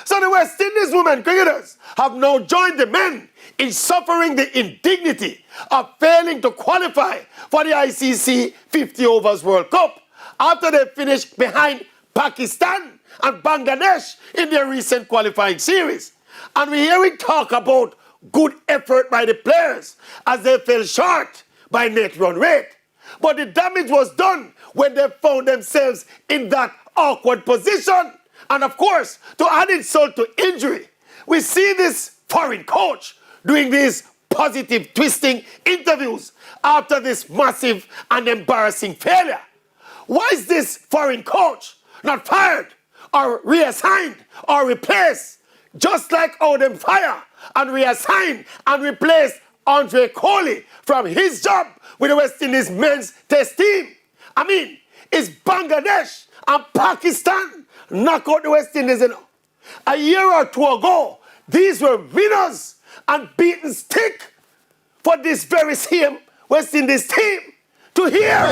So the West Indies women cricketers have now joined the men in suffering the indignity of failing to qualify for the ICC 50 Overs World Cup after they finished behind Pakistan and Bangladesh in their recent qualifying series. And we're hearing talk about good effort by the players as they fell short by net run rate. But the damage was done when they found themselves in that awkward position. And of course, to add insult to injury, we see this foreign coach doing these positive twisting interviews after this massive and embarrassing failure. Why is this foreign coach not fired or reassigned or replaced, just like how them fire and reassign and replace Andre Coley from his job with the West Indies men's test team? I mean, is Bangladesh and Pakistan knock out the West Indies, you know? A year or two ago, these were winners and beaten stick for this very same West Indies team to hear.